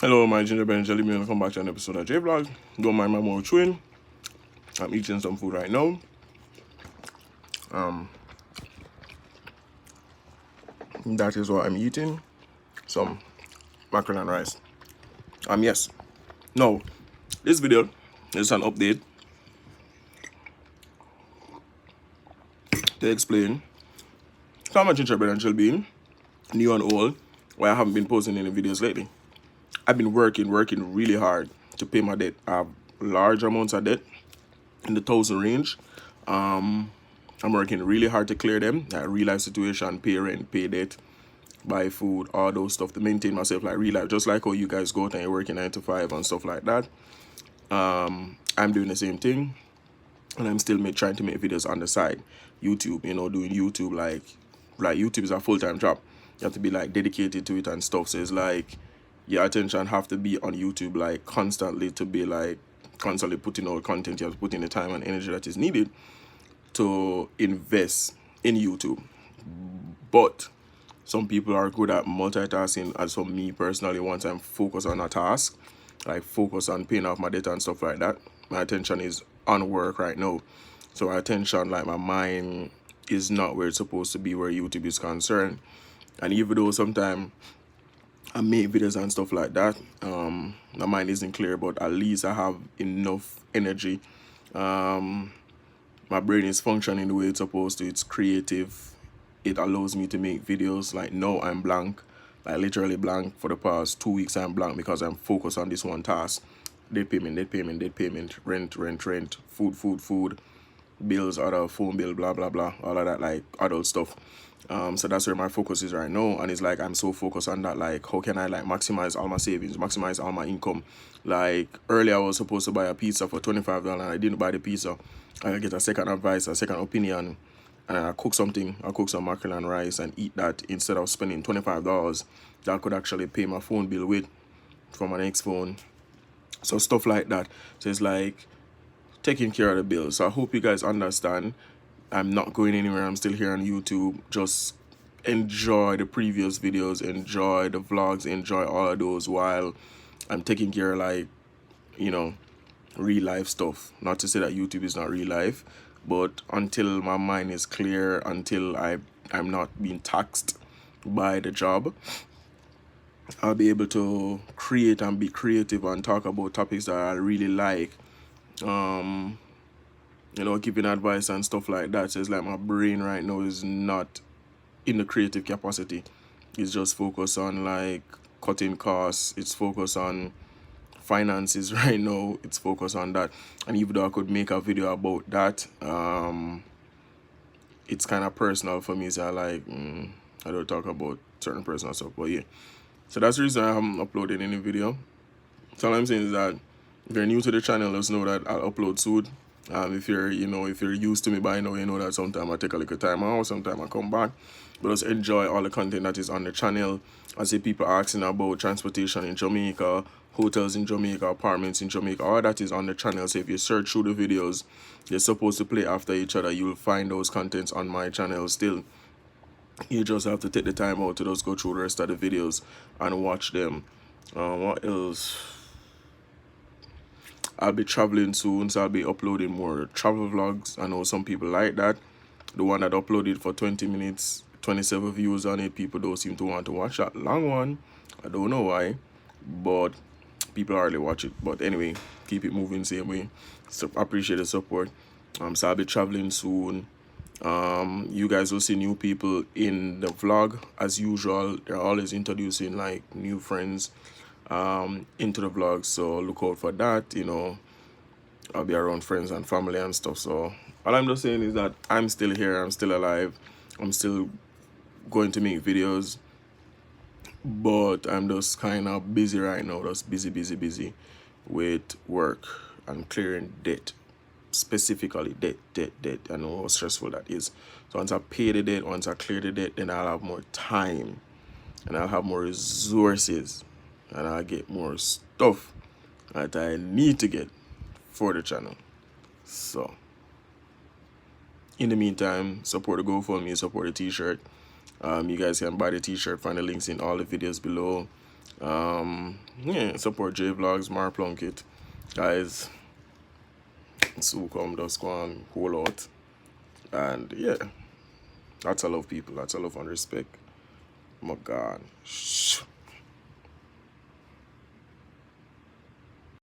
Hello, my gingerbread and jelly bean. Welcome back to an episode of J Vlog. Don't mind my more chewing. I'm eating some food right now. That is what I'm eating. Some macaroni and rice. Yes. No, this video is an update to explain how my gingerbread and jelly bean, new and old, why I haven't been posting any videos lately. I've been working really hard to pay my debt. I have large amounts of debt in the 1,000 range. I'm working really hard to clear them. Like real life situation, pay rent, pay debt, buy food, all those stuff to maintain myself like real life. Just like how you guys go out and you're working 9 to 5 and stuff like that. I'm doing the same thing, and I'm still trying to make videos on the side. YouTube, doing YouTube like YouTube is a full-time job. You have to be like dedicated to it and stuff. So it's like your attention have to be on YouTube like constantly to be like constantly putting out content. You have to put in the time and energy that is needed to invest in YouTube. But some people are good at multitasking, as for me personally, once I'm focused on a task, like focus on paying off my debt and stuff like that, my attention is on work right now. So my attention, like my mind, is not where it's supposed to be where YouTube is concerned. And even though sometimes I make videos and stuff like that, my mind isn't clear, but at least I have enough energy. My brain is functioning the way it's supposed to. It's creative. It allows me to make videos. Like now I'm blank, like literally blank. For the past 2 weeks I'm blank because I'm focused on this one task. Debt payment, rent, food, bills, other phone bill, blah blah blah, all of that, like adult stuff. So that's where my focus is right now, and it's like I'm so focused on that, like how can I like maximize all my savings, maximize all my income. Like earlier I was supposed to buy a pizza for $25 and I didn't buy the pizza. I get a second advice, a second opinion, and I cook something. I cook some macaroni and rice and eat that instead of spending $25 that I could actually pay my phone bill with from my next phone. So stuff like that. So it's like taking care of the bills. So I hope you guys understand. I'm not going anywhere. I'm still here on YouTube. Just enjoy the previous videos, enjoy the vlogs, enjoy all of those while I'm taking care of, like, real life stuff. Not to say that YouTube is not real life, but until my mind is clear, until I'm not being taxed by the job, I'll be able to create and be creative and talk about topics that I really like. Giving advice and stuff like that. So it's like my brain right now is not in the creative capacity. It's just focused on like cutting costs. It's focused on finances right now. It's focused on that. And even though I could make a video about that, it's kind of personal for me. So I don't talk about certain personal stuff. But yeah. So that's the reason I haven't uploaded any video. So all I'm saying is that if you're new to the channel, just know that I'll upload soon. If you're used to me by now, you know that sometimes I take a little time out, sometimes I come back. But just enjoy all the content that is on the channel. I see people asking about transportation in Jamaica, hotels in Jamaica, apartments in Jamaica. All that is on the channel. So if you search through the videos, they're supposed to play after each other. You'll find those contents on my channel still. You just have to take the time out to just go through the rest of the videos and watch them. What else? I'll be traveling soon, so I'll be uploading more travel vlogs. I know some people like that. The one that uploaded for 20 minutes, 27 views on it, people don't seem to want to watch that long one. I don't know why, but people hardly watch it. But anyway, keep it moving same way. So appreciate the support. So I'll be traveling soon. You guys will see new people in the vlog as usual. They're always introducing like new friends into the vlog, so look out for that. I'll be around friends and family and stuff. So all I'm just saying is that I'm still here, I'm still alive, I'm still going to make videos, but I'm just kind of busy right now, just busy with work and clearing debt. Specifically debt. I know how stressful that is. So once I pay the debt, once I clear the debt, then I'll have more time and I'll have more resources and I'll get more stuff that I need to get for the channel. So in the meantime, support the GoFundMe, support the t-shirt. You guys can buy the t-shirt, find the links in all the videos below. Yeah, support J Vlogs, Mar Plunkett. Guys, so come just go and hold out. And yeah, that's a love people, that's a love and respect. My God.